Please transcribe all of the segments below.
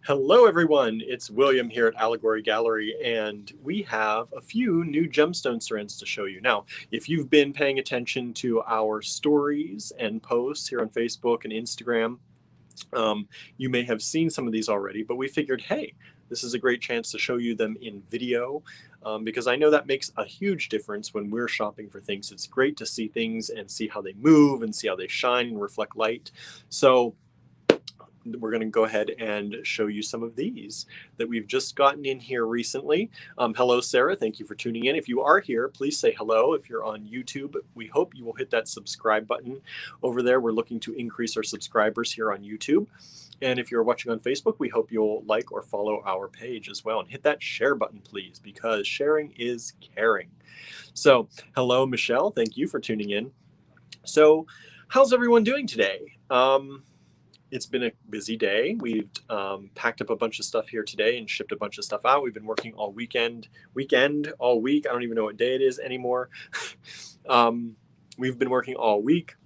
Hello everyone, it's William here at Allegory Gallery, and we have a few new gemstone strands to show you. Now, if you've been paying attention to our stories and posts here on Facebook and Instagram, you may have seen some of these already, but we figured, hey, this is a great chance to show you them in video, because I know that makes a huge difference when we're shopping for things. It's great to see things and see how they move and see how they shine and reflect light. So we're going to go ahead and show you some of these that we've just gotten in here recently. Hello, Sarah. Thank you for tuning in. If you are here, please say hello. If you're on YouTube, we hope you will hit that subscribe button over there. We're looking to increase our subscribers here on YouTube. And if you're watching on Facebook, we hope you'll like or follow our page as well. And hit that share button, please, because sharing is caring. So, hello, Michelle. Thank you for tuning in. So, how's everyone doing today? It's been a busy day. We've packed up a bunch of stuff here today and shipped a bunch of stuff out. We've been working all all week. I don't even know what day it is anymore. We've been working all weekend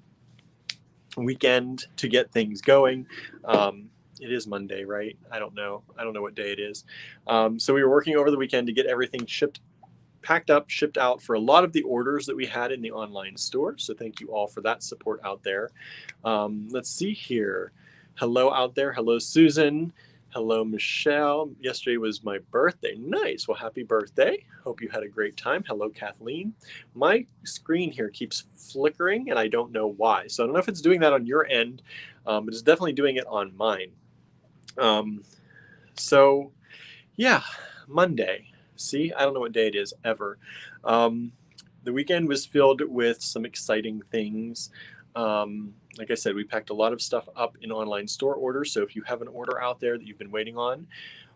to get things going. It is Monday, right? I don't know what day it is. So we were working over the weekend to get everything packed up, shipped out for a lot of the orders that we had in the online store. So thank you all for that support out there. Let's see here. Hello out there. Hello, Susan. Hello, Michelle. Yesterday was my birthday. Nice. Well, happy birthday. Hope you had a great time. Hello, Kathleen. My screen here keeps flickering, and I don't know why. So I don't know if it's doing that on your end, but it's definitely doing it on mine. So, yeah, Monday. See, I don't know what day it is ever. The weekend was filled with some exciting things. Like I said, we packed a lot of stuff up in online store orders. So if you have an order out there that you've been waiting on,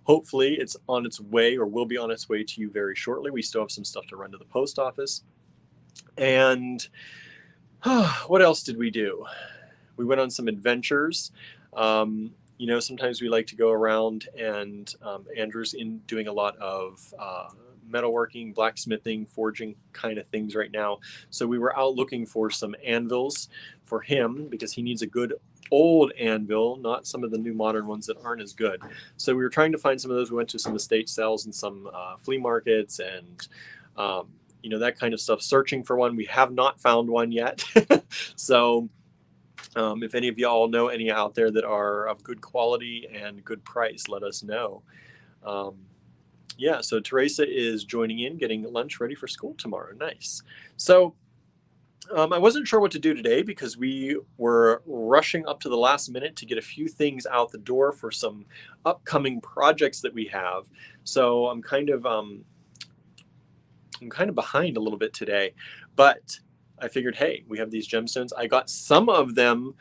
hopefully it's on its way or will be on its way to you very shortly. We still have some stuff to run to the post office. And what else did we do? We went on some adventures. You know, sometimes we like to go around, and Andrew's doing a lot of metalworking, blacksmithing, forging kind of things right now. So we were out looking for some anvils for him because he needs a good old anvil, not some of the new modern ones that aren't as good. So we were trying to find some of those. We went to some estate sales and some flea markets and you know, that kind of stuff, searching for one. We have not found one yet. So if any of y'all know any out there that are of good quality and good price, let us know. Yeah, so Teresa is joining in, getting lunch ready for school tomorrow. Nice. So I wasn't sure what to do today because we were rushing up to the last minute to get a few things out the door for some upcoming projects that we have. So I'm kind of behind a little bit today, but I figured, hey, we have these gemstones. I got some of them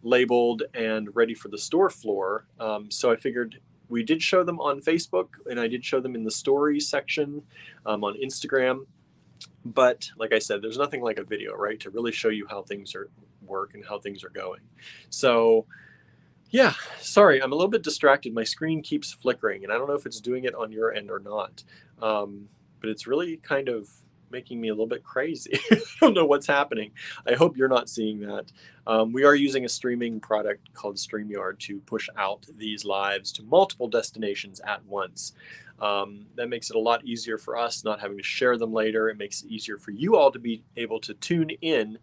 labeled and ready for the store floor. So I figured we did show them on Facebook, and I did show them in the stories section on Instagram. But like I said, there's nothing like a video, right, to really show you how things work and how things are going. So yeah, sorry, I'm a little bit distracted. My screen keeps flickering, and I don't know if it's doing it on your end or not. But it's really kind of making me a little bit crazy. I don't know what's happening. I hope you're not seeing that. We are using a streaming product called StreamYard to push out these lives to multiple destinations at once. That makes it a lot easier for us, not having to share them later. It makes it easier for you all to be able to tune in,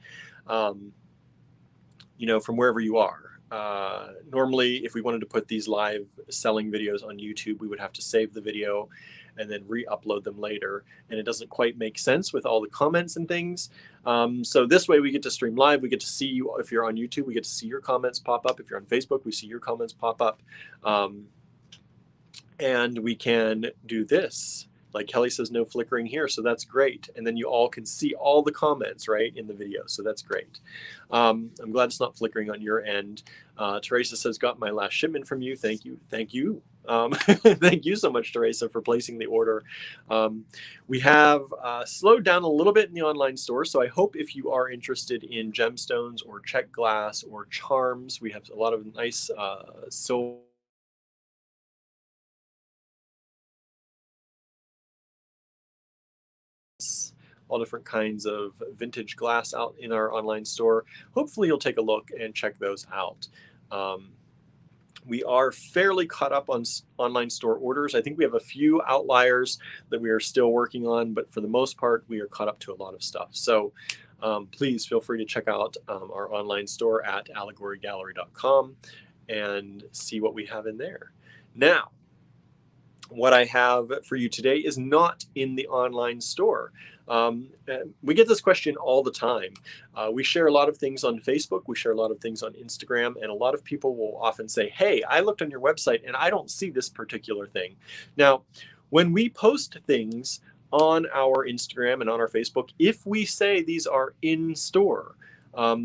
you know, from wherever you are. Normally, if we wanted to put these live selling videos on YouTube, we would have to save the video and then re-upload them later, and it doesn't quite make sense with all the comments and things. So this way we get to stream live. We get to see you. If you're on YouTube, we get to see your comments pop up. If you're on Facebook, we see your comments pop up. And we can do this. Like Kelly says, no flickering here, so that's great. And then you all can see all the comments, right, in the video, so that's great. I'm glad it's not flickering on your end. Teresa says, got my last shipment from you. Thank you. Thank you. Thank you so much, Teresa, for placing the order. We have slowed down a little bit in the online store, so I hope if you are interested in gemstones or check glass or charms, we have a lot of nice silver, all different kinds of vintage glass out in our online store. Hopefully you'll take a look and check those out. We are fairly caught up on online store orders. I think we have a few outliers that we are still working on, but for the most part, we are caught up to a lot of stuff. So please feel free to check out our online store at allegorygallery.com and see what we have in there. Now, what I have for you today is not in the online store. We get this question all the time. We share a lot of things on Facebook, we share a lot of things on Instagram, and a lot of people will often say, hey, I looked on your website and I don't see this particular thing. Now, when we post things on our Instagram and on our Facebook, if we say these are in store,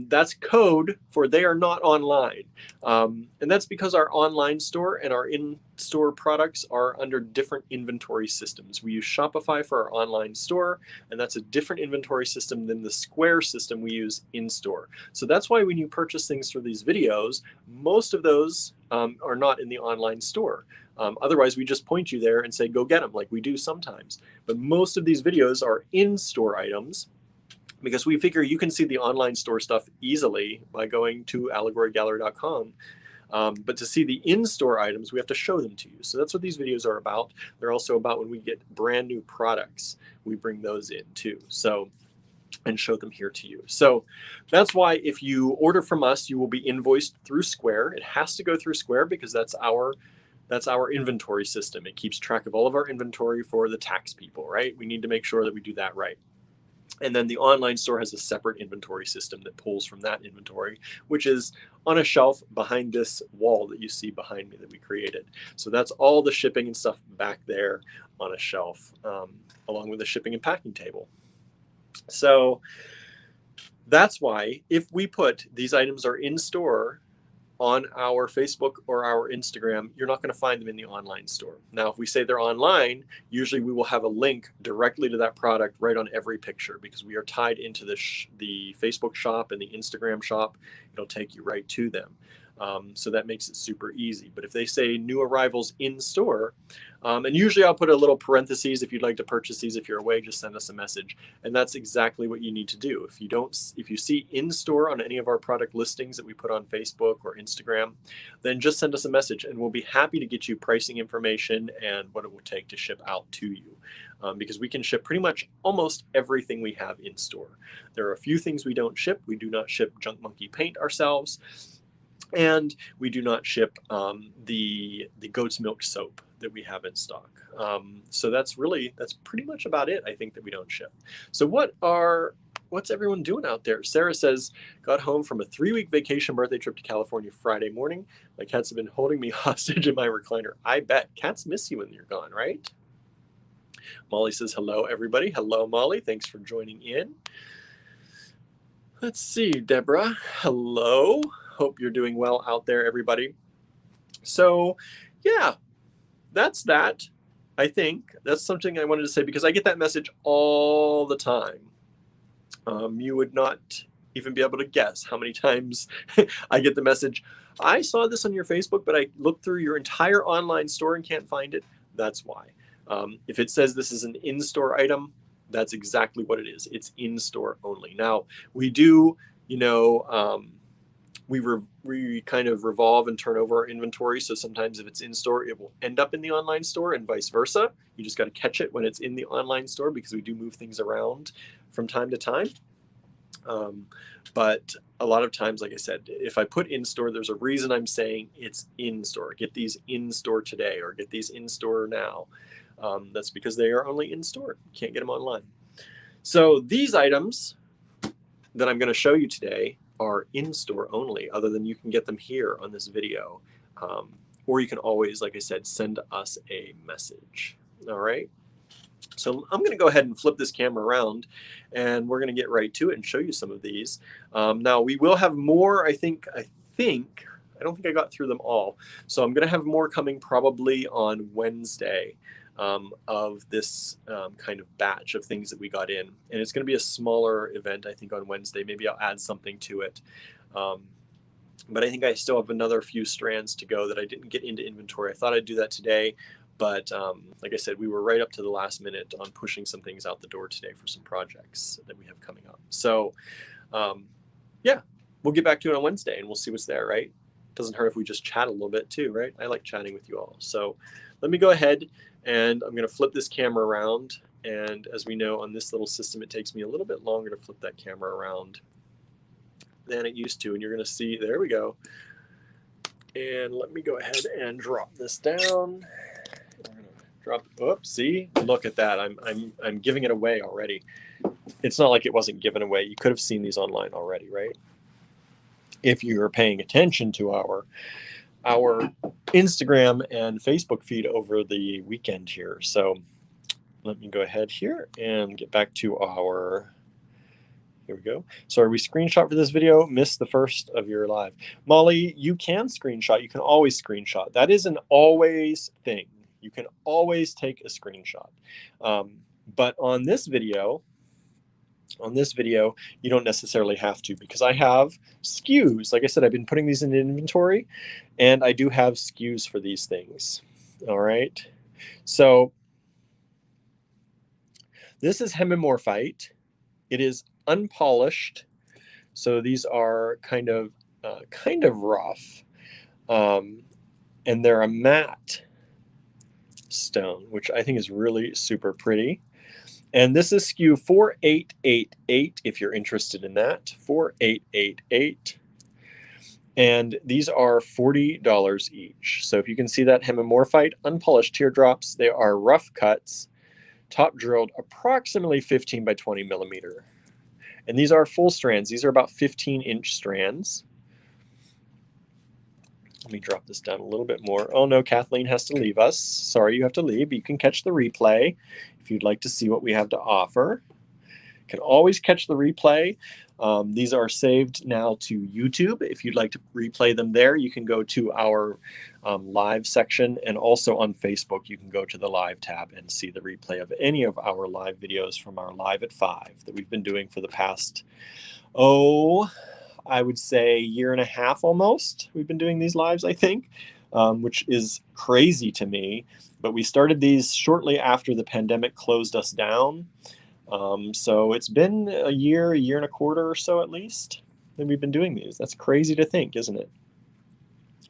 that's code for they are not online. And that's because our online store and our in-store products are under different inventory systems. We use Shopify for our online store, and that's a different inventory system than the Square system we use in-store. So that's why when you purchase things for these videos, most of those are not in the online store. Otherwise, we just point you there and say, go get them, like we do sometimes. But most of these videos are in-store items, because we figure you can see the online store stuff easily by going to allegorygallery.com. But to see the in-store items, we have to show them to you. So that's what these videos are about. They're also about when we get brand new products, we bring those in too. So, and show them here to you. So that's why if you order from us, you will be invoiced through Square. It has to go through Square because that's our inventory system. It keeps track of all of our inventory for the tax people, right? We need to make sure that we do that right. And then the online store has a separate inventory system that pulls from that inventory, which is on a shelf behind this wall that you see behind me that we created. So that's all the shipping and stuff back there on a shelf, along with the shipping and packing table. So that's why if we put these items are in store on our Facebook or our Instagram, you're not going to find them in the online store. Now, if we say they're online, usually we will have a link directly to that product right on every picture because we are tied into the Facebook shop and the Instagram shop. It'll take you right to them. So that makes it super easy. But if they say new arrivals in store, and usually I'll put a little parentheses, if you'd like to purchase these, if you're away, just send us a message. And that's exactly what you need to do. If you see in store on any of our product listings that we put on Facebook or Instagram, then just send us a message and we'll be happy to get you pricing information and what it will take to ship out to you. Because we can ship pretty much almost everything we have in store. There are a few things we don't ship. We do not ship Junk Monkey paint ourselves. And we do not ship the goat's milk soap that we have in stock. So that's pretty much about it, I think, that we don't ship. So what's everyone doing out there? Sarah says, got home from a 3-week vacation birthday trip to California Friday morning. My cats have been holding me hostage in my recliner. I bet. Cats miss you when you're gone, right? Molly says, hello, everybody. Hello, Molly. Thanks for joining in. Let's see, Deborah. Hello. Hope you're doing well out there, everybody. So, yeah, that's that. I think that's something I wanted to say because I get that message all the time. You would not even be able to guess how many times I get the message, I saw this on your Facebook, but I looked through your entire online store and can't find it. That's why. If it says this is an in-store item, that's exactly what it is. It's in-store only. Now, we do, we kind of revolve and turn over our inventory. So sometimes if it's in store, it will end up in the online store and vice versa. You just got to catch it when it's in the online store because we do move things around from time to time. But a lot of times, like I said, if I put in store, there's a reason I'm saying it's in store. Get these in store today or get these in store now. That's because they are only in store. You can't get them online. So these items that I'm going to show you today are in-store only, other than you can get them here on this video. Or you can always, like I said, send us a message. All right. So I'm going to go ahead and flip this camera around and we're going to get right to it and show you some of these. Now we will have more, I don't think I got through them all. So I'm going to have more coming probably on Wednesday. Of this kind of batch of things that we got in. And it's going to be a smaller event, I think, on Wednesday. Maybe I'll add something to it. But I think I still have another few strands to go that I didn't get into inventory. I thought I'd do that today. But like I said, we were right up to the last minute on pushing some things out the door today for some projects that we have coming up. So, yeah, we'll get back to it on Wednesday and we'll see what's there, right? doesn't hurt if we just chat a little bit too, right? I like chatting with you all. So let me go ahead and I'm going to flip this camera around. And as we know, on this little system, it takes me a little bit longer to flip that camera around than it used to. And you're going to see, there we go. And let me go ahead and drop this down. I'm going to drop, oops, see, look at that. I'm giving it away already. It's not like it wasn't given away. You could have seen these online already, right? If you're paying attention to our Instagram and Facebook feed over the weekend here. So let me go ahead here and get back to our, here we go. Sorry, we screenshot for this video, missed the first of your live. Molly, you can screenshot. You can always screenshot. That is an always thing. You can always take a screenshot. But on this video, you don't necessarily have to, because I have SKUs. Like I said, I've been putting these in inventory, and I do have SKUs for these things. All right. So this is Hemomorphite. It is unpolished. So these are kind of rough. And they're a matte stone, which I think is really super pretty. And this is SKU 4888 if you're interested in that. 4888. And these are $40 each. So if you can see that, Hemomorphite, unpolished teardrops, they are rough cuts, top drilled, approximately 15 by 20 millimeter. And these are full strands. These are about 15-inch strands. Let me drop this down a little bit more. Oh no, Kathleen has to leave us. Sorry, you have to leave. You can catch the replay if you'd like to see what we have to offer. You can always catch the replay. These are saved now to YouTube. If you'd like to replay them there, you can go to our live section, and also on Facebook, you can go to the live tab and see the replay of any of our live videos from our Live at 5 that we've been doing for the past, I would say year and a half almost. We've been doing these lives, I think, which is crazy to me. But we started these shortly after the pandemic closed us down. So it's been a year and a quarter or so at least that we've been doing these. That's crazy to think, isn't it?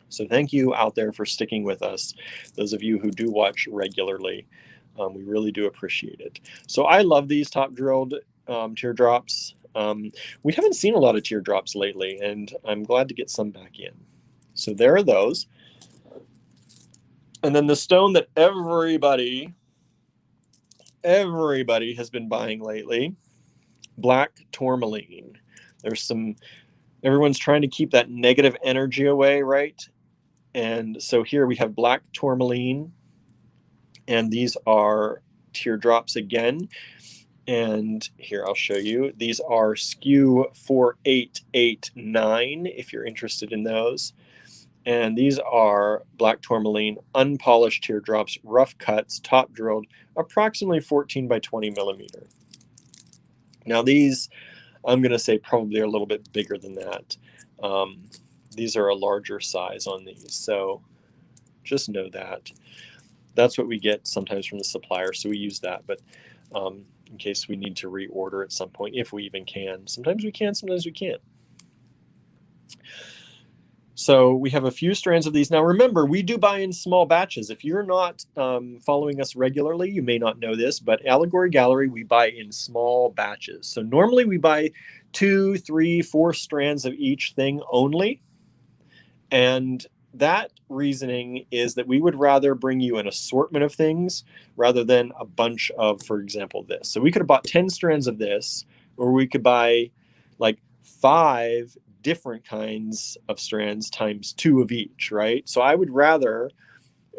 So thank you out there for sticking with us. Those of you who do watch regularly, we really do appreciate it. So I love these top drilled teardrops. We haven't seen a lot of teardrops lately, and I'm glad to get some back in. So there are those. And then the stone that everybody has been buying lately, black tourmaline. Everyone's trying to keep that negative energy away, right? And so here we have black tourmaline, and these are teardrops again. And here, I'll show you. These are SKU 4889 if you're interested in those. And these are black tourmaline, unpolished teardrops, rough cuts, top drilled, approximately 14 by 20 millimeter. Now these, I'm going to say probably are a little bit bigger than that. These are a larger size on these. So just know that. That's what we get sometimes from the supplier, so we use that. But in case we need to reorder at some point, if we even can. Sometimes we can, sometimes we can't. So we have a few strands of these. Now remember, we do buy in small batches. If you're not following us regularly, you may not know this, but Allegory Gallery, we buy in small batches. So normally we buy 2, 3, 4 strands of each thing only. And that reasoning is that we would rather bring you an assortment of things rather than a bunch of, for example, this. So we could have bought 10 strands of this, or we could buy like 5 different kinds of strands times 2 of each, right? So I would rather,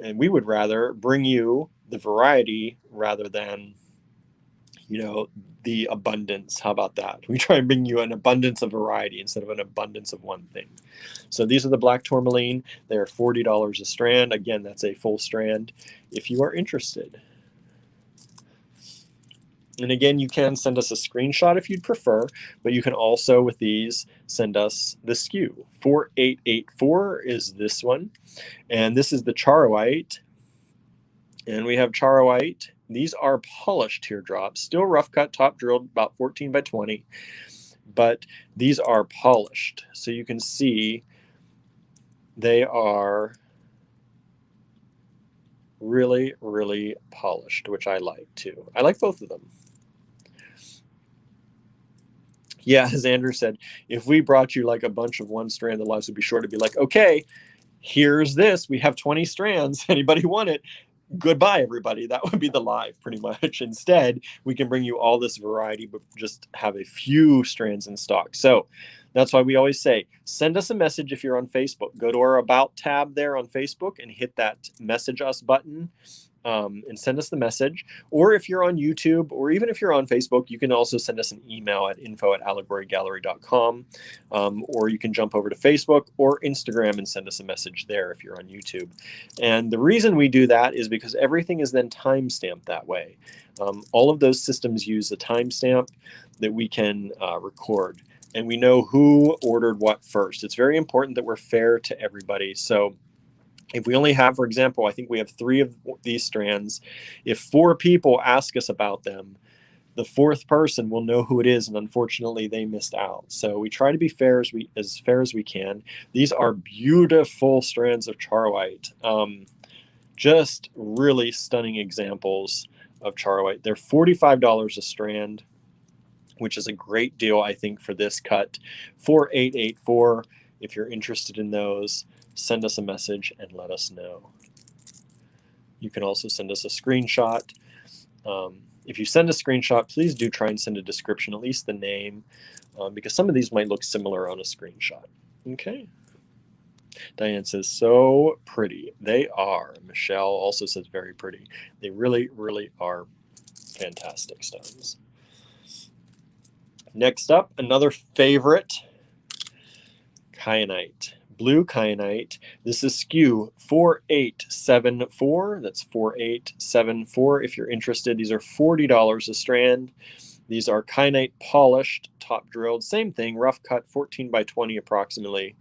and we would rather, bring you the variety rather than, you know, the abundance. How about that? We try and bring you an abundance of variety instead of an abundance of one thing. So these are the black tourmaline. They're $40 a strand. Again, that's a full strand if you are interested. And again, you can send us a screenshot if you'd prefer, but you can also, with these, send us the SKU. 4884 is this one. And this is the charoite. And we have charoite. These are polished teardrops, still rough cut, top drilled, about 14 by 20. But these are polished. So you can see They are really, really polished, which I like too. I like both of them. Yeah, as Andrew said, if we brought you like a bunch of one strand, the lives would be short to be like, okay, here's this. We have 20 strands. Anybody want it? Goodbye, everybody. That would be the live pretty much. Instead, we can bring you all this variety, but just have a few strands in stock. So that's why we always say, send us a message if you're on Facebook. Go to our About tab there on Facebook and hit that message us button. And send us the message. Or if you're on YouTube, or even if you're on Facebook, you can also send us an email at info@allegorygallery.com. Or you can jump over to Facebook or Instagram and send us a message there if you're on YouTube. And the reason we do that is because everything is then timestamped that way. All of those systems use a timestamp that we can record. And we know who ordered what first. It's very important that we're fair to everybody. So if we only have, for example, I think we have 3 of these strands. If 4 people ask us about them, the 4th person will know who it is, and unfortunately, they missed out. So we try to be as fair as we can. These are beautiful strands of charwhite. Just really stunning examples of charwhite. They're $45 a strand, which is a great deal, I think, for this cut. 4884. If you're interested in those, send us a message and let us know. You can also send us a screenshot. If you send a screenshot, please do try and send a description, at least the name, because some of these might look similar on a screenshot. Okay. Diane says, so pretty. They are. Michelle also says very pretty. They really, really are fantastic stones. Next up, another favorite, Kyanite. Blue Kyanite. This is SKU 4874. That's 4874 if you're interested. These are $40 a strand. These are Kyanite polished, top drilled. Same thing, rough cut, 14 by 20 approximately.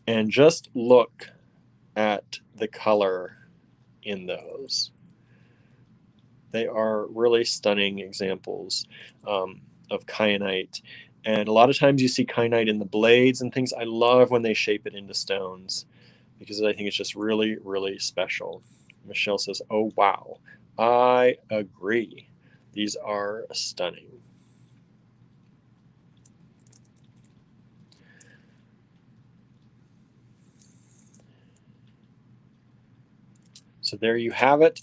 And just look at the color in those. They are really stunning examples of Kyanite. And a lot of times you see Kyanite in the blades and things. I love when they shape it into stones because I think it's just really, really special. Michelle says, oh, wow. I agree. These are stunning. So there you have it.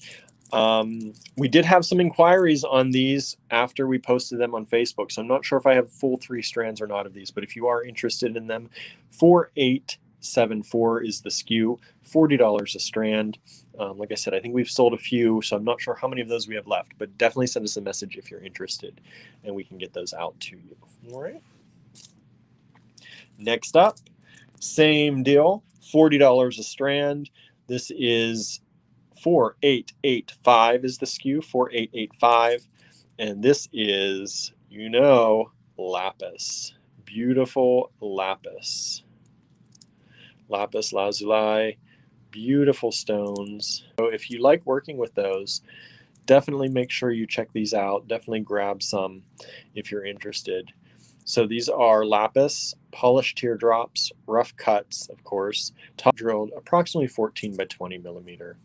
We did have some inquiries on these after we posted them on Facebook, so I'm not sure if I have full 3 strands or not of these, but if you are interested in them, 4874 is the SKU, $40 a strand. Like I said, I think we've sold a few, so I'm not sure how many of those we have left, but definitely send us a message if you're interested, and we can get those out to you. All right. Next up, same deal, $40 a strand. This is 4885 is the SKU, 4885. And this is, Lapis. Beautiful Lapis. Lapis lazuli, beautiful stones. So if you like working with those, definitely make sure you check these out. Definitely grab some if you're interested. So these are Lapis, polished teardrops, rough cuts, of course, top drilled, approximately 14 by 20 millimeter.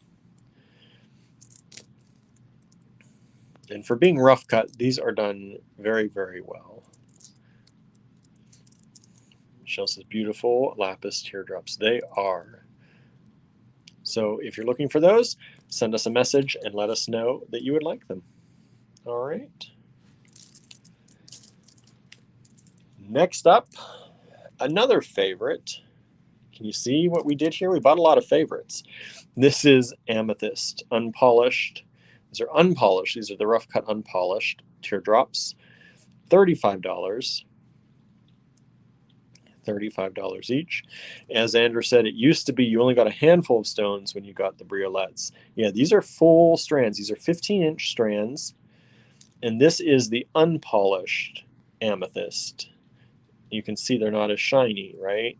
And for being rough cut, these are done very, very well. Michelle says, beautiful Lapis teardrops. They are. So if you're looking for those, send us a message and let us know that you would like them. All right. Next up, another favorite. Can you see what we did here? We bought a lot of favorites. This is Amethyst Unpolished. These are unpolished. These are the rough cut unpolished teardrops. $35. $35 each. As Andrew said, it used to be you only got a handful of stones when you got the briolettes. Yeah, these are full strands. These are 15-inch strands. And this is the unpolished amethyst. You can see they're not as shiny, right?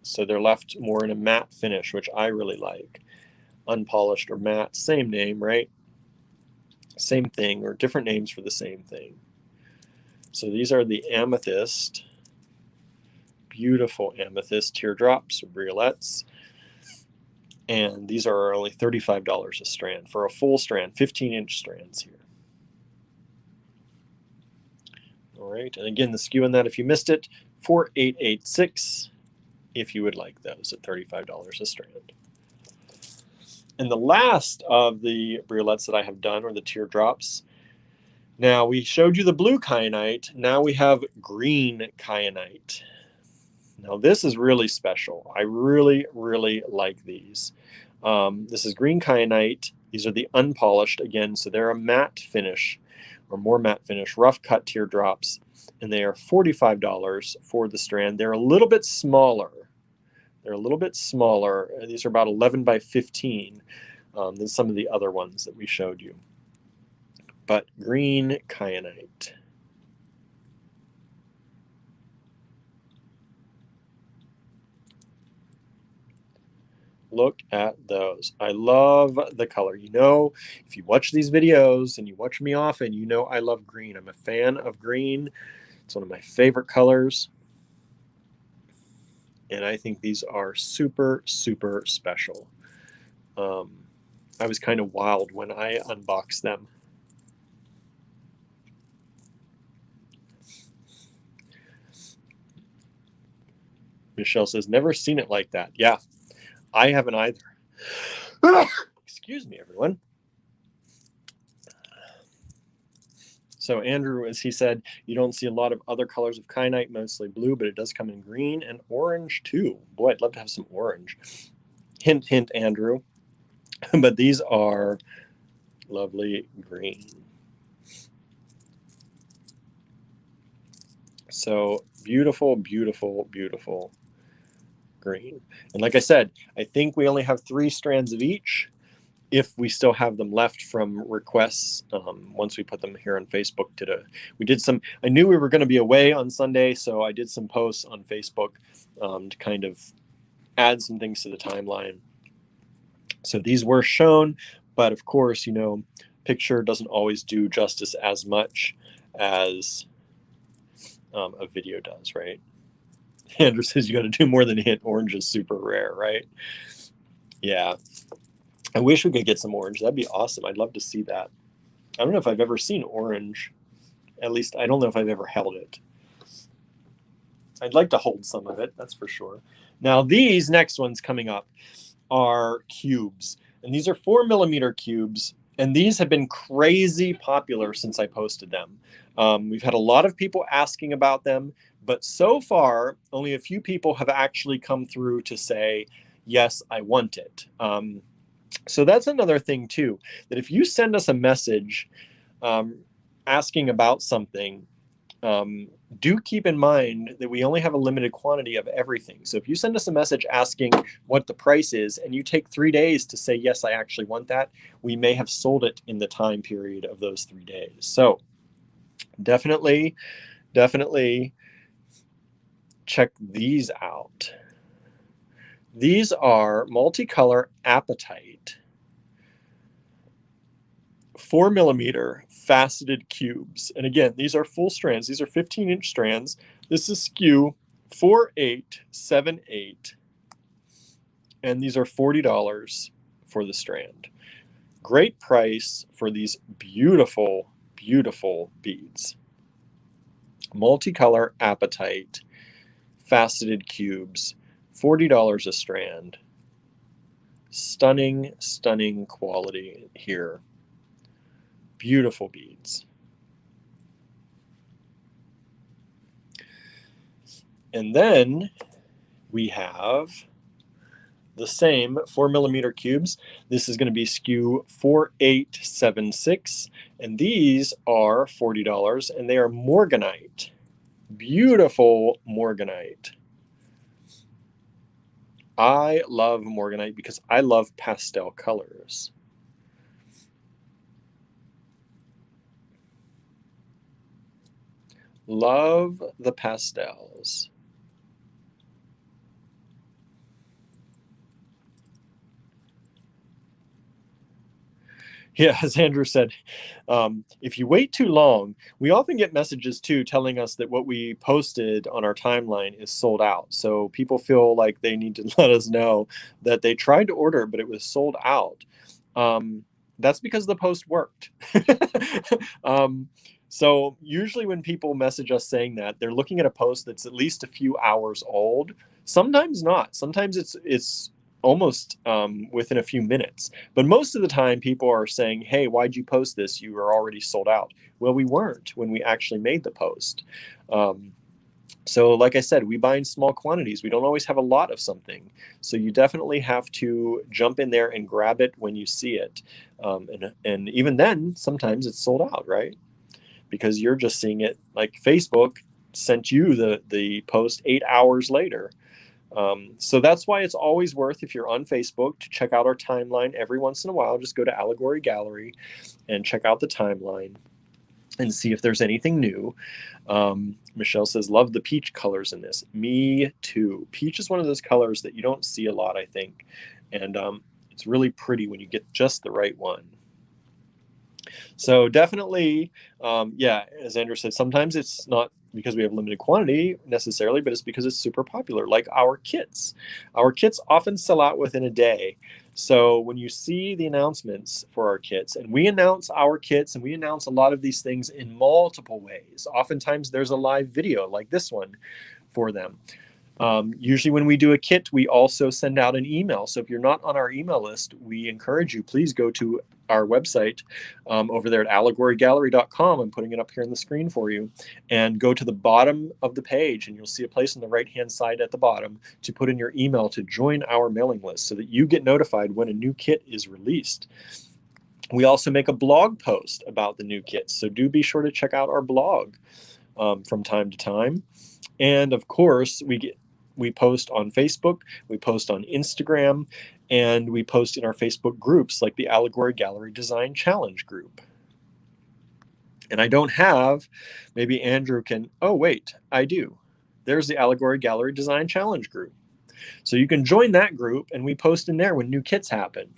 So they're left more in a matte finish, which I really like. Unpolished or matte, same name, right? Same thing, or different names for the same thing. So these are the amethyst beautiful amethyst teardrops or briolettes. And these are only $35 a strand for a full strand, 15-inch strands here. All right, and again, the SKU on that, if you missed it, 4886 if you would like those at $35 a strand. And the last of the briolettes that I have done are the teardrops. Now, we showed you the blue kyanite. Now we have green kyanite. Now, this is really special. I really, really like these. This is green kyanite. These are the unpolished, again, so they're a matte finish or more matte finish, rough cut teardrops, and they are $45 for the strand. They're a little bit smaller. They're a little bit smaller. These are about 11 by 15 than some of the other ones that we showed you. But green kyanite. Look at those. I love the color. You know, if you watch these videos and you watch me often, you know I love green. I'm a fan of green. It's one of my favorite colors. And I think these are super, super special. I was kind of wild when I unboxed them. Michelle says, never seen it like that. Yeah, I haven't either. Excuse me, everyone. So Andrew, as he said, you don't see a lot of other colors of kyanite, mostly blue, but it does come in green and orange too. Boy, I'd love to have some orange. Hint, hint, Andrew. But these are lovely green. So beautiful, beautiful, beautiful green. And like I said, I think we only have 3 strands of each if we still have them left from requests once we put them here on Facebook. We did some, I knew we were going to be away on Sunday, so I did some posts on Facebook to kind of add some things to the timeline. So these were shown, but of course, you know, picture doesn't always do justice as much as a video does, right? Andrew says you got to do more than hint. Orange is super rare, right? Yeah. I wish we could get some orange. That'd be awesome. I'd love to see that. I don't know if I've ever seen orange. At least I don't know if I've ever held it. I'd like to hold some of it, that's for sure. Now these next ones coming up are cubes. And these are 4mm cubes. And these have been crazy popular since I posted them. We've had a lot of people asking about them, but so far, only a few people have actually come through to say, yes, I want it. So that's another thing too, that if you send us a message asking about something, do keep in mind that we only have a limited quantity of everything. So if you send us a message asking what the price is and you take 3 days to say, yes, I actually want that, we may have sold it in the time period of those 3 days. So definitely, definitely check these out. These are multicolor apatite 4mm faceted cubes. And again, these are full strands. These are 15-inch strands. This is SKU 4878. And these are $40 for the strand. Great price for these beautiful, beautiful beads. Multicolor apatite faceted cubes, $40 a strand. Stunning, stunning quality here. Beautiful beads. And then we have the same 4mm cubes. This is going to be SKU 4876, and these are $40, and they are morganite. Beautiful morganite. I love morganite because I love pastel colors. Love the pastels. Yeah, as Andrew said, if you wait too long, we often get messages too telling us that what we posted on our timeline is sold out. So people feel like they need to let us know that they tried to order, but it was sold out. That's because the post worked. So usually when people message us saying that, they're looking at a post that's at least a few hours old. Sometimes not. Sometimes it's almost within a few minutes. But most of the time, people are saying, "Hey, why'd you post this? You were already sold out." Well, we weren't when we actually made the post. So like I said, we buy in small quantities. We don't always have a lot of something. So you definitely have to jump in there and grab it when you see it. And even then, sometimes it's sold out, right? Because you're just seeing it, like Facebook sent you the post 8 hours later. So that's why it's always worth, if you're on Facebook, to check out our timeline every once in a while. Just go to Allegory Gallery and check out the timeline and see if there's anything new. Michelle says, love the peach colors in this. Me too. Peach is one of those colors that you don't see a lot, I think. And it's really pretty when you get just the right one. So definitely, yeah, as Andrew said, sometimes it's not because we have limited quantity necessarily, but it's because it's super popular, like our kits. Our kits often sell out within a day. So when you see the announcements for our kits, and we announce our kits, and we announce a lot of these things in multiple ways. Oftentimes there's a live video like this one for them. Usually when we do a kit, we also send out an email. So if you're not on our email list, we encourage you, please go to our website over there at allegorygallery.com. I'm putting it up here on the screen for you. And go to the bottom of the page, and you'll see a place on the right-hand side at the bottom to put in your email to join our mailing list so that you get notified when a new kit is released. We also make a blog post about the new kits, so do be sure to check out our blog from time to time. And of course, we post on Facebook, we post on Instagram, and we post in our Facebook groups like the Allegory Gallery Design Challenge group. And I don't have, maybe Andrew can, oh wait, I do. There's the Allegory Gallery Design Challenge group. So you can join that group, and we post in there when new kits happen,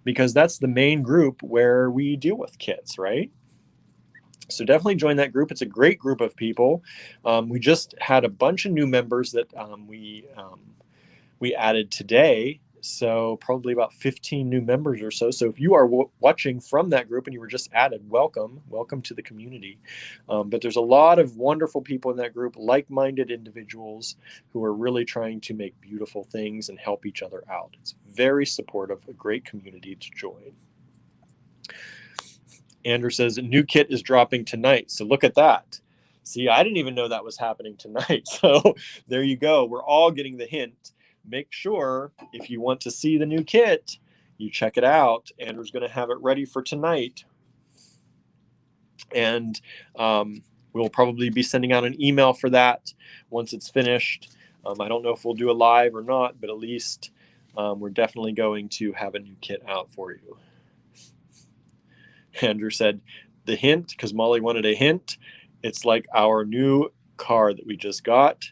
because that's the main group where we deal with kits, right? So definitely join that group. It's a great group of people. We just had a bunch of new members that we added today. So probably about 15 new members or so. So if you are watching from that group and you were just added, welcome to the community. But there's a lot of wonderful people in that group, like-minded individuals who are really trying to make beautiful things and help each other out. It's very supportive, a great community to join. Andrew says, a new kit is dropping tonight. So look at that. See, I didn't even know that was happening tonight. So there you go. We're all getting the hint. Make sure if you want to see the new kit, you check it out. Andrew's going to have it ready for tonight. And we'll probably be sending out an email for that once it's finished. I don't know if we'll do a live or not, but at least we're definitely going to have a new kit out for you. Andrew said, the hint, because Molly wanted a hint, it's like our new car that we just got.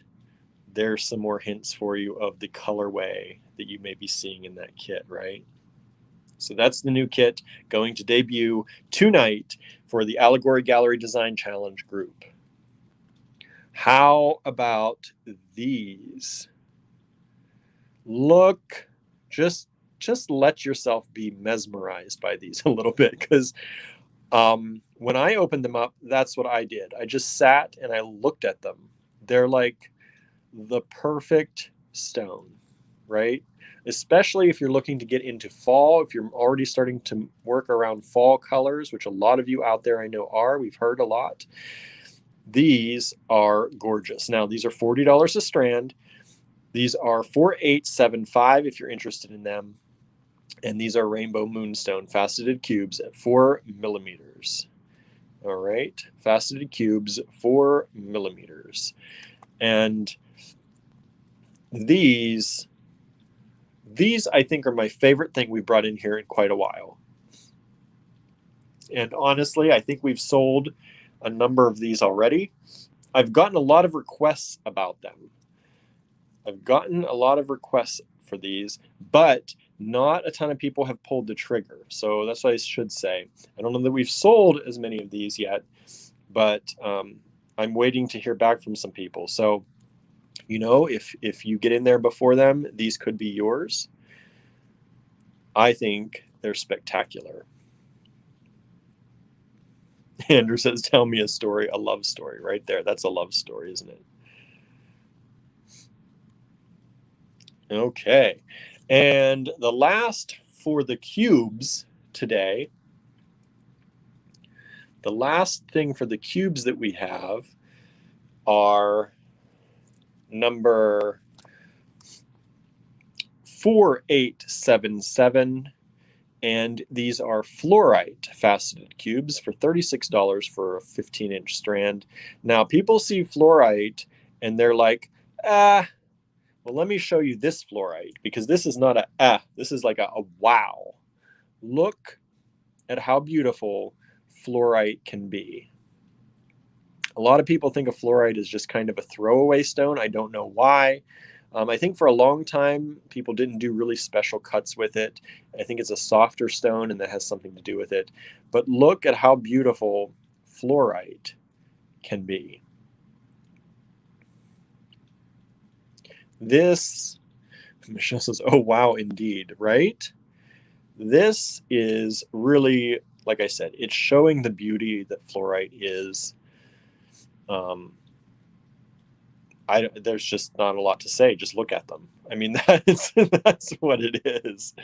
There's some more hints for you of the colorway that you may be seeing in that kit, right? So that's the new kit going to debut tonight for the Allegory Gallery Design Challenge group. How about these? Look, just let yourself be mesmerized by these a little bit, because when I opened them up, that's what I did. I just sat and I looked at them. They're like the perfect stone, right? Especially if you're looking to get into fall, if you're already starting to work around fall colors, which a lot of you out there I know are, we've heard a lot. These are gorgeous. Now, these are $40 a strand. These are 4875 if you're interested in them. And these are Rainbow Moonstone Faceted Cubes at 4 millimeters. All right, Faceted Cubes, 4 millimeters. And these I think are my favorite thing we brought in here in quite a while. And honestly, I think we've sold a number of these already. I've gotten a lot of requests about them. I've gotten a lot of requests for these, but not a ton of people have pulled the trigger. So that's what I should say. I don't know that we've sold as many of these yet, but I'm waiting to hear back from some people. So, you know, if you get in there before them, these could be yours. I think they're spectacular. Andrew says, tell me a story, a love story right there. That's a love story, isn't it? Okay. And the last for the cubes today, the last thing for the cubes that we have are number 4877, and these are Fluorite faceted cubes for $36 for a 15-inch strand. Now, people see Fluorite and they're like, well, let me show you this Fluorite, because this is not this is like a wow. Look at how beautiful Fluorite can be. A lot of people think of Fluorite as just kind of a throwaway stone. I don't know why. I think for a long time, people didn't do really special cuts with it. I think it's a softer stone, and that has something to do with it. But look at how beautiful Fluorite can be. This, Michelle says, oh, wow, indeed, right? This is really, like I said, it's showing the beauty that Fluorite is. There's just not a lot to say. Just look at them. I mean, that's what it is.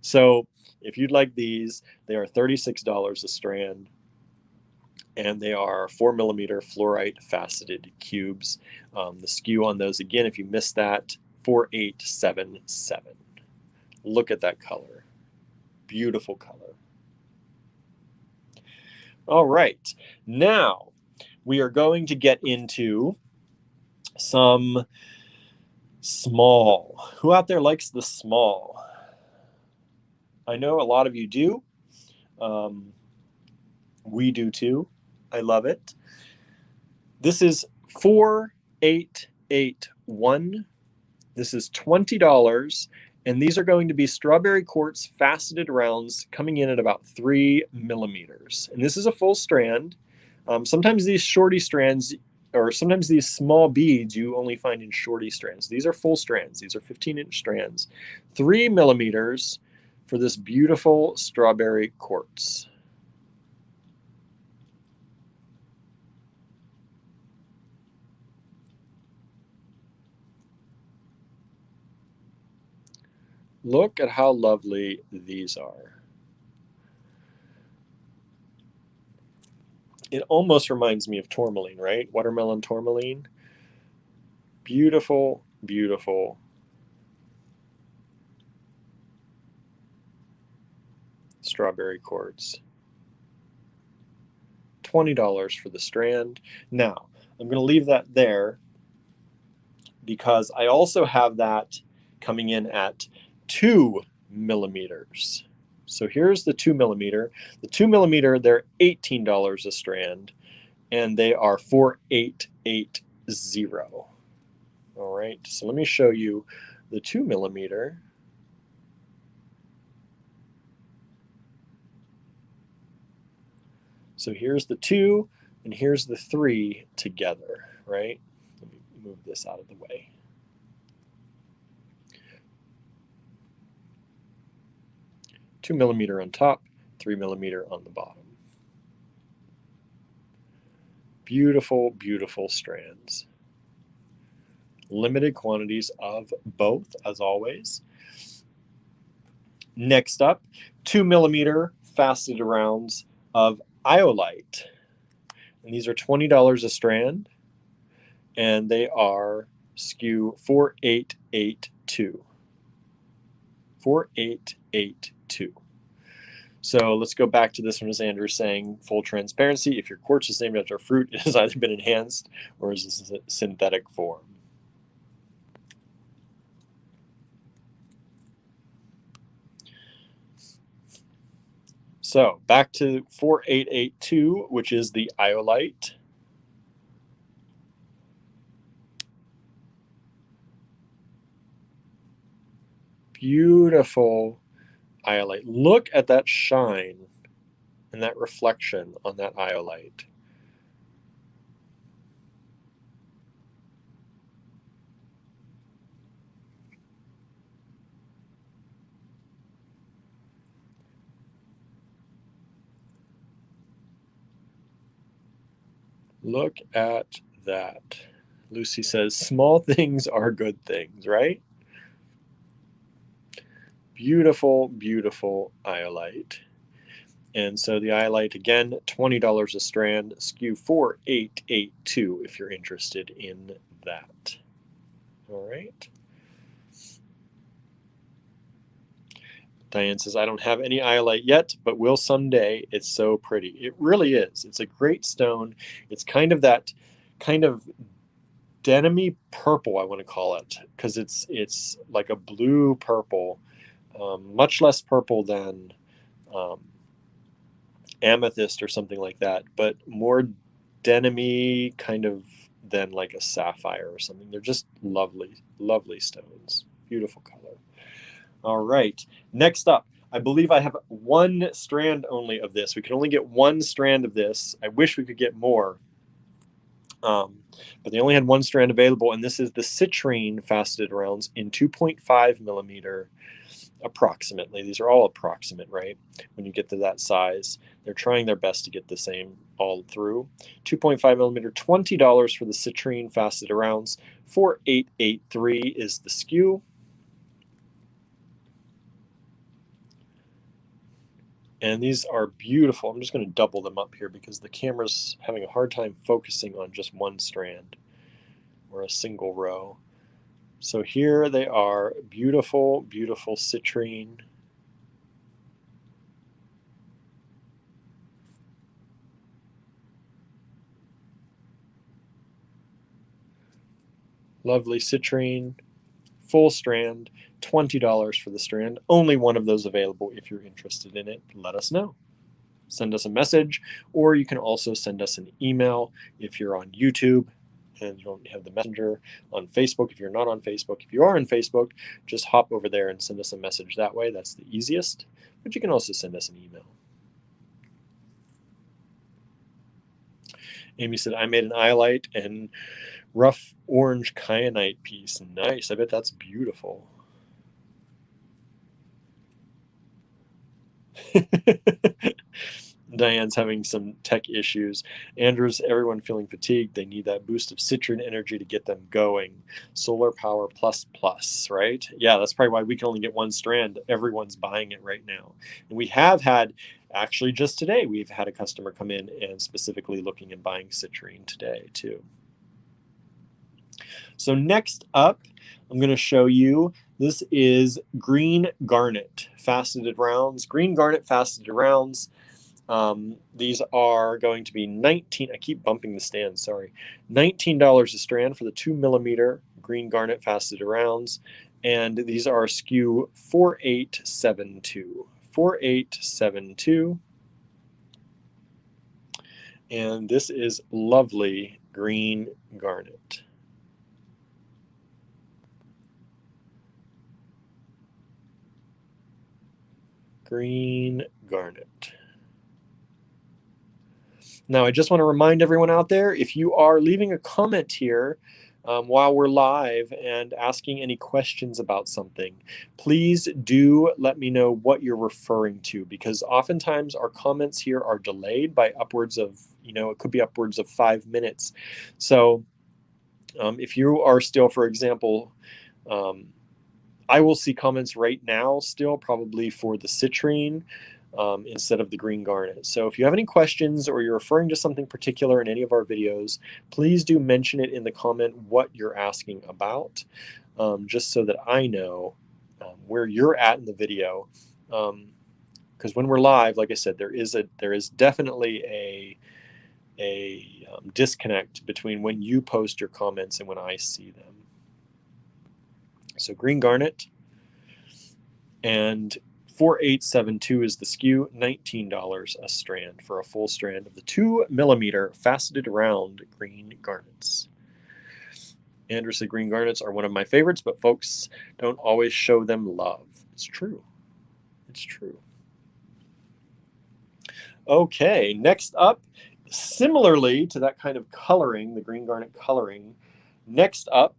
So if you'd like these, they are $36 a strand, and they are 4mm Fluorite faceted cubes. The SKU on those, again, if you missed that, 4877. Look at that color. Beautiful color. All right. Now we are going to get into some small. Who out there likes the small? I know a lot of you do. We do too. I love it. This is 4881. This is $20, and these are going to be strawberry quartz faceted rounds coming in at about 3mm. And this is a full strand. Sometimes these shorty strands, or sometimes these small beads, you only find in shorty strands. These are full strands. These are 15-inch strands. 3mm for this beautiful strawberry quartz. Look at how lovely these are. It almost reminds me of tourmaline, right? Watermelon tourmaline. Beautiful, beautiful. Strawberry quartz. $20 for the strand. Now, I'm going to leave that there because I also have that coming in at 2mm. So here's the 2mm. The 2mm, they're $18 a strand, and they are 4880. All right, so let me show you the 2mm. So here's the 2 and here's the 3 together, right? Let me move this out of the way. $2mm on top, 3mm on the bottom. Beautiful, beautiful strands. Limited quantities of both, as always. Next up, 2mm faceted rounds of Iolite. And these are $20 a strand, and they are SKU 4882. 4882. So let's go back to this one, as Andrew's saying, full transparency. If your quartz is named after a fruit, it has either been enhanced or is a synthetic form. So back to 4882, which is the Iolite. beautiful Iolite. Look at that shine and that reflection on that Iolite. Look at that. Lucy says, small things are good things, right? Beautiful, beautiful Iolite. And so the Iolite, again, $20 a strand, SKU 4882 if you're interested in that. All right. Diane says, I don't have any Iolite yet, but will someday. It's so pretty. It really is. It's a great stone. It's kind of that kind of denim-y purple, I want to call it, because it's like a blue purple, much less purple than amethyst or something like that, but more denim-y kind of than like a sapphire or something. They're just lovely, lovely stones. Beautiful color. All right, next up, I believe I have one strand only of this. We can only get one strand of this. I wish we could get more, but they only had one strand available, and this is the Citrine faceted rounds in 2.5 millimeter approximately. These are all approximate, right? When you get to that size, they're trying their best to get the same all through. 2.5 millimeter, $20 for the Citrine faceted rounds. 4883 is the SKU. And these are beautiful. I'm just going to double them up here because the camera's having a hard time focusing on just one strand or a single row. So here they are, beautiful, beautiful Citrine. Lovely Citrine, full strand, $20 for the strand. Only one of those available. If you're interested in it, let us know. Send us a message, or you can also send us an email if you're on YouTube and you don't have the messenger. On Facebook, if you're not on Facebook. If you are on Facebook, just hop over there and send us a message that way. That's the easiest. But you can also send us an email. Amy said, I made an Iolite and rough orange Kyanite piece. Nice. I bet that's beautiful. Diane's having some tech issues. Andrew's, everyone feeling fatigued. They need that boost of Citrine energy to get them going. Solar power plus plus, right? Yeah, that's probably why we can only get one strand. Everyone's buying it right now. And we have had, actually just today, we've had a customer come in and specifically looking and buying Citrine today too. So next up, I'm going to show you, this is green garnet faceted rounds. Green garnet faceted rounds. These are going to be I keep bumping the stand, sorry. $19 a strand for the 2 millimeter green garnet faceted rounds. And these are SKU 4872. 4872. And this is lovely green garnet. Green garnet. Now, I just want to remind everyone out there, if you are leaving a comment here while we're live and asking any questions about something, please do let me know what you're referring to, because oftentimes our comments here are delayed by upwards of, it could be upwards of 5 minutes. So if you are still, for example, I will see comments right now still probably for the Citrine instead of the green garnet. So if you have any questions or you're referring to something particular in any of our videos, please do mention it in the comment what you're asking about, just so that I know where you're at in the video. Because when we're live, like I said, there is definitely a disconnect between when you post your comments and when I see them. So green garnet, and 4872 is the SKU, $19 a strand for a full strand of the 2 millimeter faceted round green garnets. Andrew said green garnets are one of my favorites, but folks don't always show them love. It's true. It's true. Okay, next up, similarly to that kind of coloring, the green garnet coloring, next up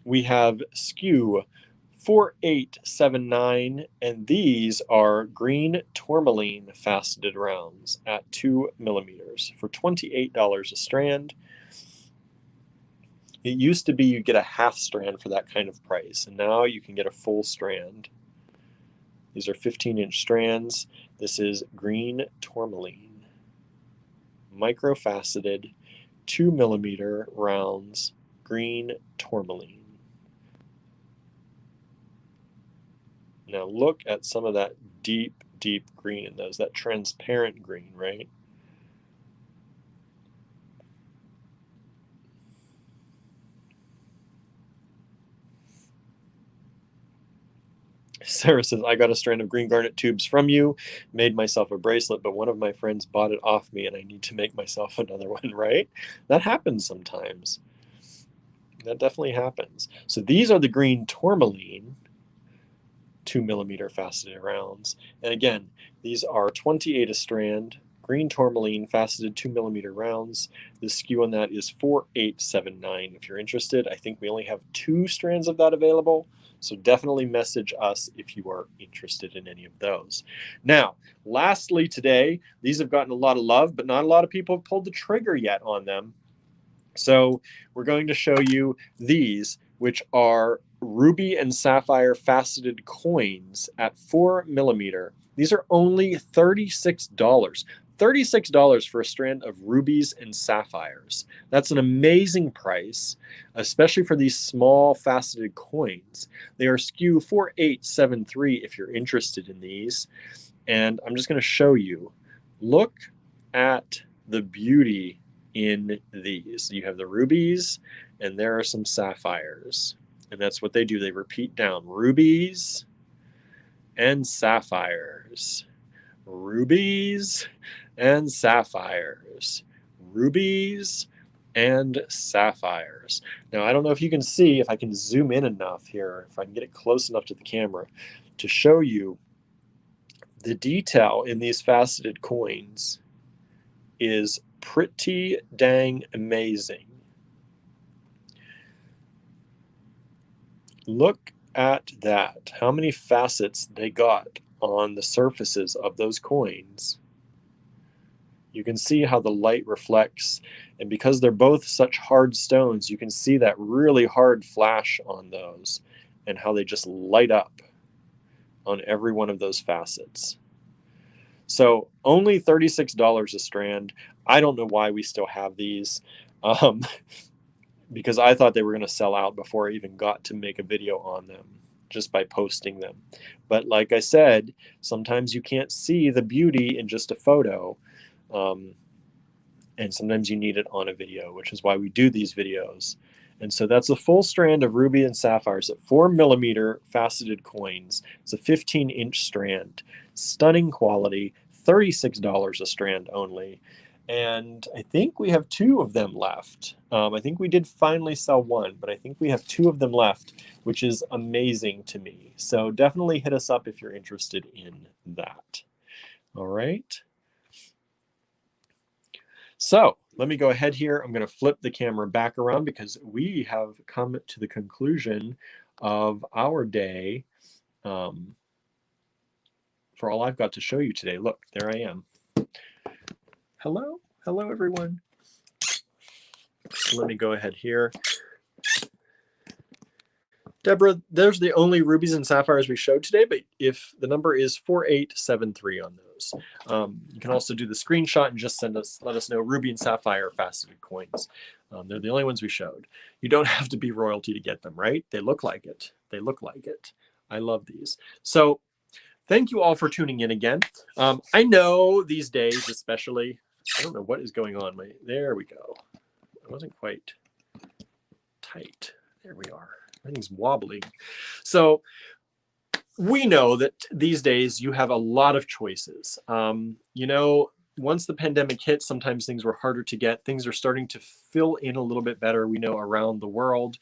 we have SKU 4879, and these are green Tourmaline faceted rounds at 2 millimeters for $28 a strand. It used to be you get a half strand for that kind of price, and now you can get a full strand. These are 15-inch strands. This is green Tourmaline, microfaceted, 2 millimeter rounds, green Tourmaline. Now look at some of that deep, deep green in those, that transparent green, right? Sarah says, I got a strand of green garnet tubes from you, made myself a bracelet, but one of my friends bought it off me and I need to make myself another one, right? That happens sometimes. That definitely happens. So these are the green Tourmaline 2 millimeter faceted rounds. And again, these are 28 a strand, green Tourmaline faceted 2 millimeter rounds. The SKU on that is 4879. If you're interested, I think we only have 2 strands of that available. So definitely message us if you are interested in any of those. Now, lastly today, these have gotten a lot of love, but not a lot of people have pulled the trigger yet on them. So we're going to show you these, which are ruby and sapphire faceted coins at 4 millimeter. These are only $36. $36 for a strand of rubies and sapphires. That's an amazing price, especially for these small faceted coins. They are SKU 4873 if you're interested in these. And I'm just going to show you. Look at the beauty in these. You have the rubies, and there are some sapphires. And that's what they do. They repeat down rubies and sapphires. Rubies and sapphires. Rubies and sapphires. Now, I don't know if you can see, if I can zoom in enough here, if I can get it close enough to the camera to show you the detail in these faceted coins is pretty dang amazing. Look at that. How many facets they got on the surfaces of those coins. You can see how the light reflects, and because they're both such hard stones, you can see that really hard flash on those and how they just light up on every one of those facets. So only $36 a strand. I don't know why we still have these, because I thought they were going to sell out before I even got to make a video on them, just by posting them. But like I said, sometimes you can't see the beauty in just a photo, and sometimes you need it on a video, which is why we do these videos. And so that's a full strand of ruby and sapphires at 4 millimeter faceted coins. It's a 15-inch strand. Stunning quality, $36 a strand only. And I think we have 2 of them left. I think we did finally sell 1, but I think we have 2 of them left, which is amazing to me. So definitely hit us up if you're interested in that. All right. So let me go ahead here. I'm going to flip the camera back around because we have come to the conclusion of our day for all I've got to show you today. Look, there I am. Hello. Hello, everyone. So let me go ahead here. Deborah, there's the only rubies and sapphires we showed today, but if the number is 4873 on those. You can also do the screenshot and just let us know ruby and sapphire faceted coins. They're the only ones we showed. You don't have to be royalty to get them, right? They look like it. They look like it. I love these. So thank you all for tuning in again. I know these days, especially, I don't know what is going on. There we go. I wasn't quite tight. There we are. Everything's wobbling. So we know that these days you have a lot of choices. You know, once the pandemic hit, sometimes things were harder to get. Things are starting to fill in a little bit better, we know, around the world.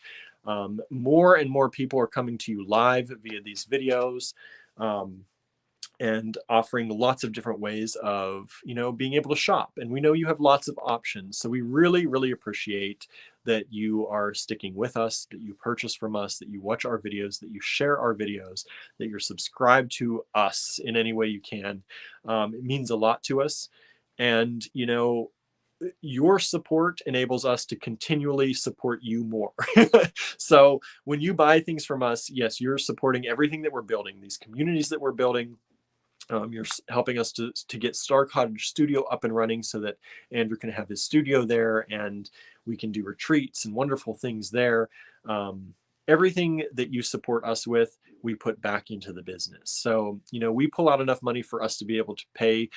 More and more people are coming to you live via these videos. And offering lots of different ways of, being able to shop. And we know you have lots of options. So we really, really appreciate that you are sticking with us, that you purchase from us, that you watch our videos, that you share our videos, that you're subscribed to us in any way you can. It means a lot to us. And, your support enables us to continually support you more. So when you buy things from us, yes, you're supporting everything that we're building, these communities that we're building. You're helping us to get Star Cottage Studio up and running so that Andrew can have his studio there and we can do retreats and wonderful things there. Everything that you support us with, we put back into the business. So, we pull out enough money for us to be able to pay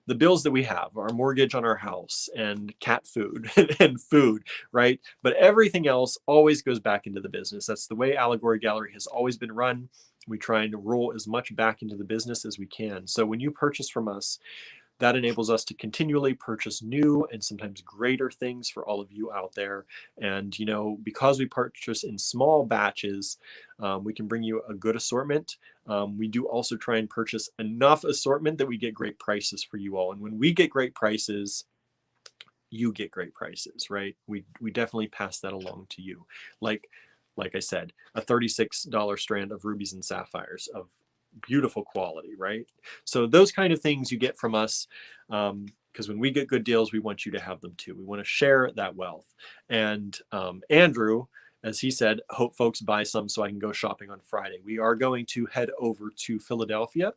the bills that we have, our mortgage on our house and cat food and food, right? But everything else always goes back into the business. That's the way Allegory Gallery has always been run. We try and roll as much back into the business as we can. So when you purchase from us, that enables us to continually purchase new and sometimes greater things for all of you out there. And, because we purchase in small batches, we can bring you a good assortment. We do also try and purchase enough assortment that we get great prices for you all. And when we get great prices, you get great prices, right? We definitely pass that along to you. Like I said, a $36 strand of rubies and sapphires of beautiful quality, right? So those kind of things you get from us, because when we get good deals, we want you to have them too. We want to share that wealth. And Andrew, as he said, hope folks buy some so I can go shopping on Friday. We are going to head over to Philadelphia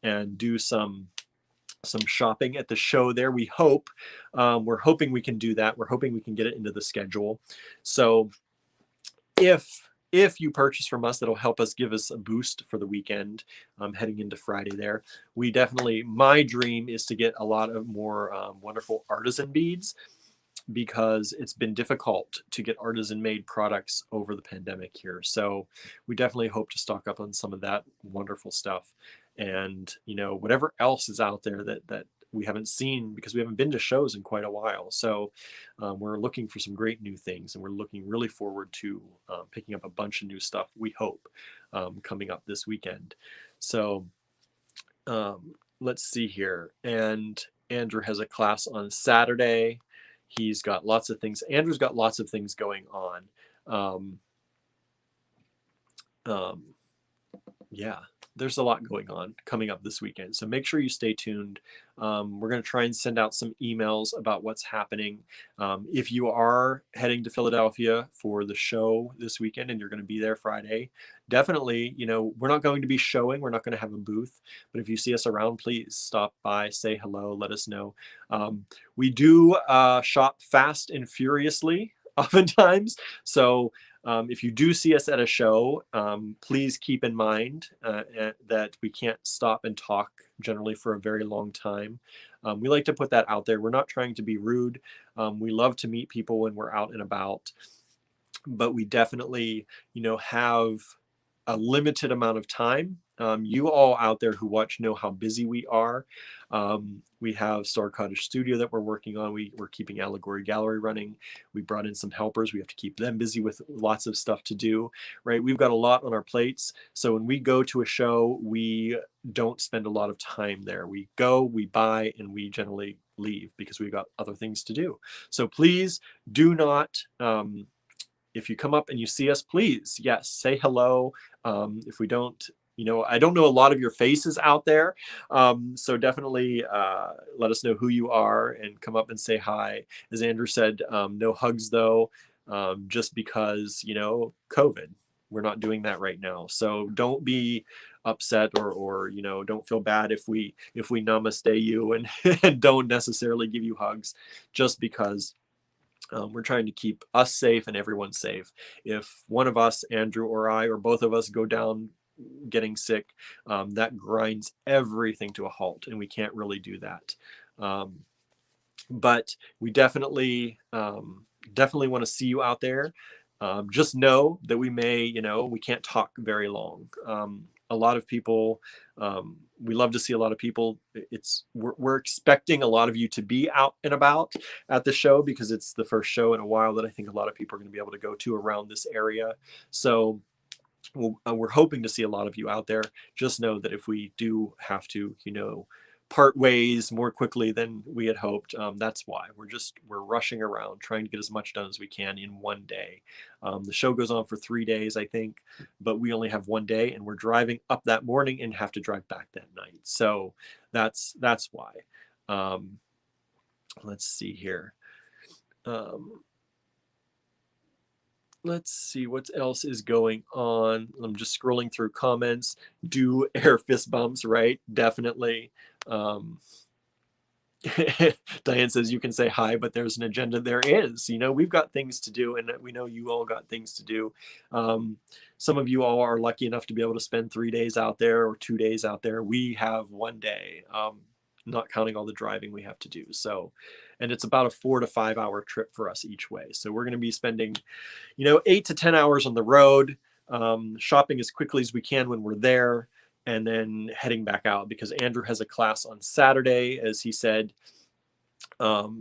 and do some shopping at the show there. We hope. We're hoping we can do that. We're hoping we can get it into the schedule. So if you purchase from us, that'll help us, give us a boost for the weekend heading into Friday there. My dream is to get a lot of more wonderful artisan beads, because it's been difficult to get artisan made products over the pandemic here. So we definitely hope to stock up on some of that wonderful stuff. And, whatever else is out there that we haven't seen, because we haven't been to shows in quite a while. So we're looking for some great new things, and we're looking really forward to picking up a bunch of new stuff, we hope, coming up this weekend. So let's see here. And Andrew has a class on Saturday. He's got lots of things. Andrew's got lots of things going on. Yeah, there's a lot going on coming up this weekend. So make sure you stay tuned. We're going to try and send out some emails about what's happening. If you are heading to Philadelphia for the show this weekend and you're going to be there Friday, definitely, we're not going to be showing. We're not going to have a booth. But if you see us around, please stop by, say hello, let us know. We do shop fast and furiously oftentimes. So if you do see us at a show, please keep in mind that we can't stop and talk generally for a very long time. We like to put that out there. We're not trying to be rude. We love to meet people when we're out and about, but we definitely, have a limited amount of time. You all out there who watch know how busy we are. We have Star Cottage Studio that we're working on. We're keeping Allegory Gallery running. We brought in some helpers. We have to keep them busy with lots of stuff to do, right? We've got a lot on our plates. So when we go to a show, we don't spend a lot of time there. We go, we buy, and we generally leave because we've got other things to do. So please do not, if you come up and you see us, please, yes, say hello. If we don't, I don't know a lot of your faces out there. So definitely let us know who you are and come up and say hi. As Andrew said, no hugs though, just because, COVID. We're not doing that right now. So don't be upset or don't feel bad if we namaste you and, and don't necessarily give you hugs, just because we're trying to keep us safe and everyone safe. If one of us, Andrew or I, or both of us go down getting sick, that grinds everything to a halt, and we can't really do that. But we definitely want to see you out there. Just know that we may, we can't talk very long. a lot of people. We love to see a lot of people. We're expecting a lot of you to be out and about at the show because it's the first show in a while that I think a lot of people are going to be able to go to around this area. So we're hoping to see a lot of you out there. Just know that if we do have to, part ways more quickly than we had hoped, that's why we're rushing around trying to get as much done as we can in one day. The show goes on for 3 days, I think, but we only have one day, and we're driving up that morning and have to drive back that night. So that's why. Let's see here. Let's see what else is going on. I'm just scrolling through comments. Do air fist bumps, right? Definitely. Diane says you can say hi, but there's an agenda. There is. We've got things to do, and we know you all got things to do. Some of you all are lucky enough to be able to spend 3 days out there or 2 days out there. We have 1 day, not counting all the driving we have to do. So, and it's about a 4 to 5 hour trip for us each way. So we're going to be spending 8 to 10 hours on the road, shopping as quickly as we can when we're there, and then heading back out because Andrew has a class on Saturday, as he said. What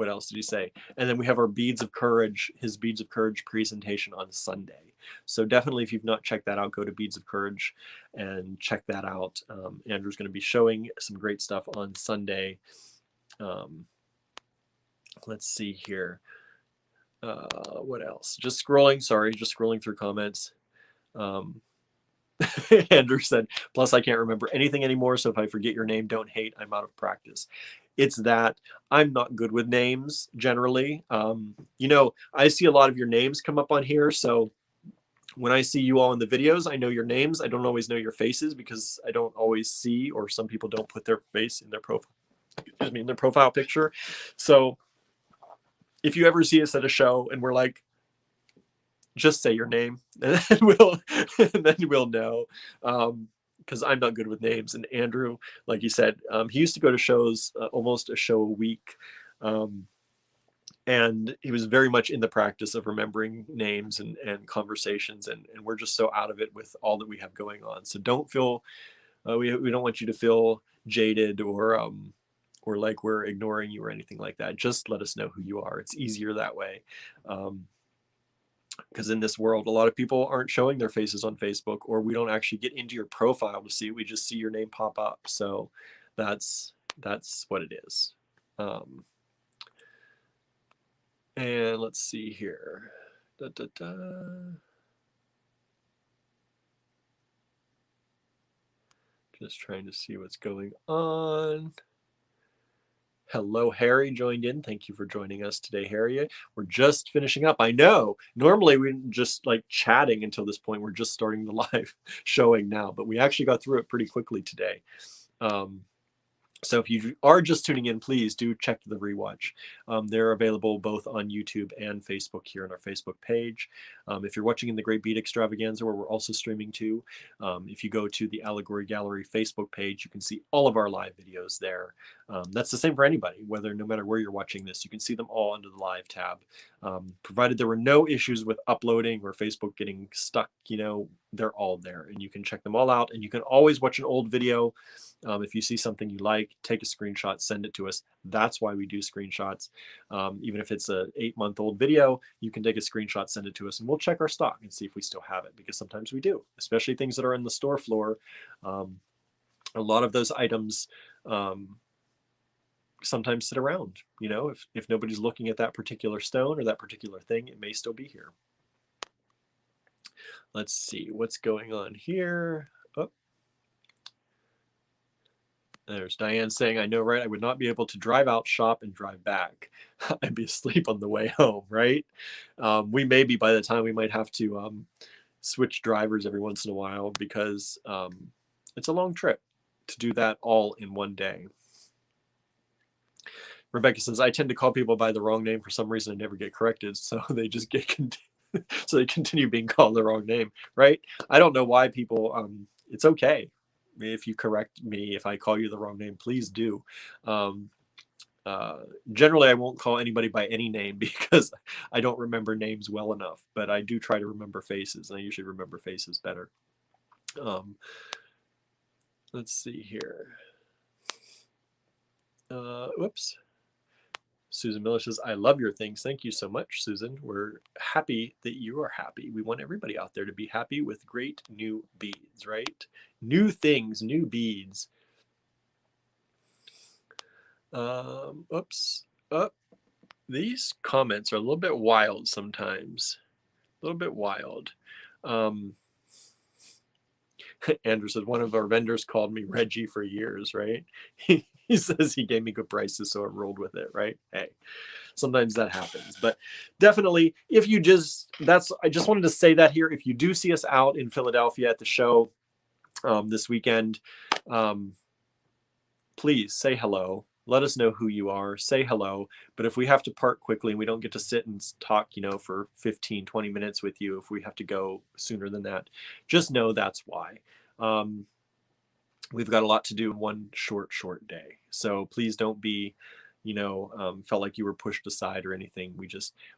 else did he say? And then we have our Beads of Courage, his Beads of Courage presentation on Sunday. So definitely, if you've not checked that out, go to Beads of Courage and check that out. Andrew's going to be showing some great stuff on Sunday. Let's see here. What else? Just scrolling through comments. Andrew said, plus I can't remember anything anymore, so if I forget your name, don't hate, I'm out of practice. It's that I'm not good with names generally. I see a lot of your names come up on here, so when I see you all in the videos, I know your names. I don't always know your faces because I don't always see, or some people don't put their face in their profile, in their profile picture. So if you ever see us at a show and we're like, just say your name, and then we'll know, because I'm not good with names. And Andrew, like you said, he used to go to shows, almost a show a week, and he was very much in the practice of remembering names and conversations, and we're just so out of it with all that we have going on. So don't feel, we don't want you to feel jaded or like we're ignoring you or anything like that. Just let us know who you are. It's easier that way. Because in this world, a lot of people aren't showing their faces on Facebook, or we don't actually get into your profile to see. We just see your name pop up. So that's what it is. And let's see here. Just trying to see what's going on. Hello, Harry joined in. Thank you for joining us today, Harry. We're just finishing up. I know. Normally, we're just like chatting until this point. We're just starting the live showing now, but we actually got through it pretty quickly today. So if you are just tuning in, please do check the rewatch. They're available both on YouTube and Facebook here on our Facebook page. If you're watching in the Great Beat Extravaganza, where we're also streaming to, if you go to the Allegory Gallery Facebook page, you can see all of our live videos there. That's the same for anybody, no matter where you're watching this. You can see them all under the live tab. Provided there were no issues with uploading or Facebook getting stuck, they're all there, and you can check them all out. And you can always watch an old video. If you see something you like, take a screenshot, send it to us. That's why we do screenshots. Even if it's a 8-month-old video, you can take a screenshot, send it to us, and we'll check our stock and see if we still have it, because sometimes we do, especially things that are in the store floor. A lot of those items sometimes sit around. If nobody's looking at that particular stone or that particular thing, it may still be here. Let's see what's going on here. Oh. There's Diane saying, I know, right? I would not be able to drive out, shop, and drive back. I'd be asleep on the way home, right? We may be, by the time we might have to switch drivers every once in a while, because it's a long trip to do that all in one day. Rebecca says, I tend to call people by the wrong name for some reason and never get corrected, so they just get so they continue being called the wrong name, right? I don't know why people, it's okay if you correct me if I call you the wrong name, please do. Generally, I won't call anybody by any name because I don't remember names well enough, but I do try to remember faces, and I usually remember faces better. Let's see here. Whoops. Susan Miller says, I love your things. Thank you so much, Susan. We're happy that you are happy. We want everybody out there to be happy with great new beads, right? New things, new beads. Oops. Oh, these comments are a little bit wild sometimes. A little bit wild. Andrew said, one of our vendors called me Reggie for years, right? He says he gave me good prices, so I rolled with it, right? Hey, sometimes that happens. But definitely, if you I just wanted to say that here. If you do see us out in Philadelphia at the show this weekend, please say hello. Let us know who you are. Say hello. But if we have to part quickly and we don't get to sit and talk, for 15, 20 minutes with you, if we have to go sooner than that, just know that's why. We've got a lot to do in one short day. So please don't be, felt like you were pushed aside or anything. We've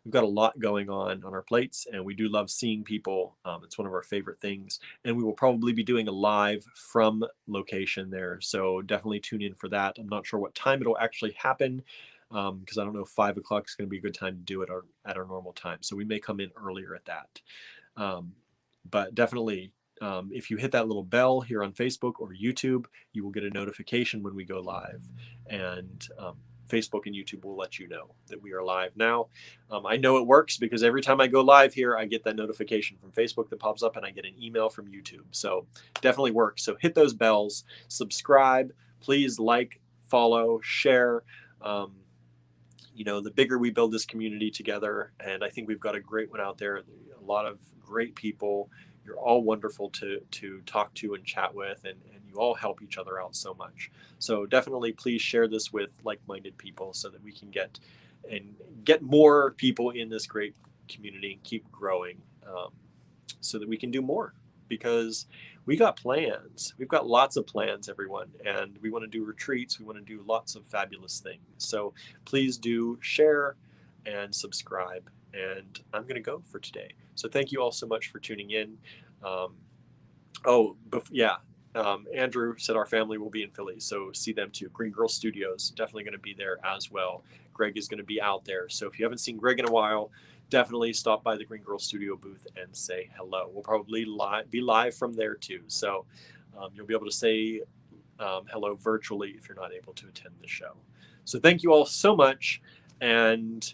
got a lot going on our plates, and we do love seeing people. It's one of our favorite things, and we will probably be doing a live from location there. So definitely tune in for that. I'm not sure what time it'll actually happen, because I don't know if 5 o'clock is going to be a good time to do it at our normal time. So we may come in earlier at that. But definitely, if you hit that little bell here on Facebook or YouTube, you will get a notification when we go live. And Facebook and YouTube will let you know that we are live now. I know it works because every time I go live here, I get that notification from Facebook that pops up, and I get an email from YouTube. So definitely works. So hit those bells, subscribe, please like, follow, share. The bigger we build this community together, and I think we've got a great one out there. A lot of great people. You're all wonderful to talk to and chat with, and you all help each other out so much. So definitely please share this with like-minded people so that we can get more people in this great community and keep growing, so that we can do more, because we got plans. We've got lots of plans, everyone, and we want to do retreats. We want to do lots of fabulous things. So please do share and subscribe. And I'm going to go for today. So thank you all so much for tuning in. Andrew said our family will be in Philly, so see them too. Green Girl Studios, definitely going to be there as well. Greg is going to be out there. So if you haven't seen Greg in a while, definitely stop by the Green Girl Studio booth and say hello. We'll probably be live from there too. So you'll be able to say hello virtually if you're not able to attend the show. So thank you all so much. And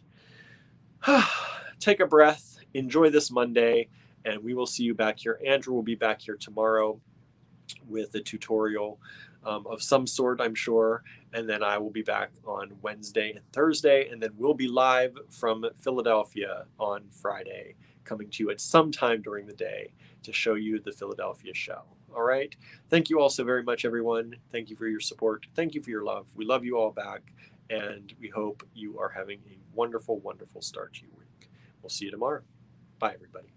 take a breath, enjoy this Monday, and we will see you back here. Andrew will be back here tomorrow with a tutorial of some sort, I'm sure, and then I will be back on Wednesday and Thursday, and then we'll be live from Philadelphia on Friday, coming to you at some time during the day to show you the Philadelphia show. All right? Thank you all so very much, everyone. Thank you for your support. Thank you for your love. We love you all back, and we hope you are having a wonderful, wonderful start to your week. We'll see you tomorrow. Bye, everybody.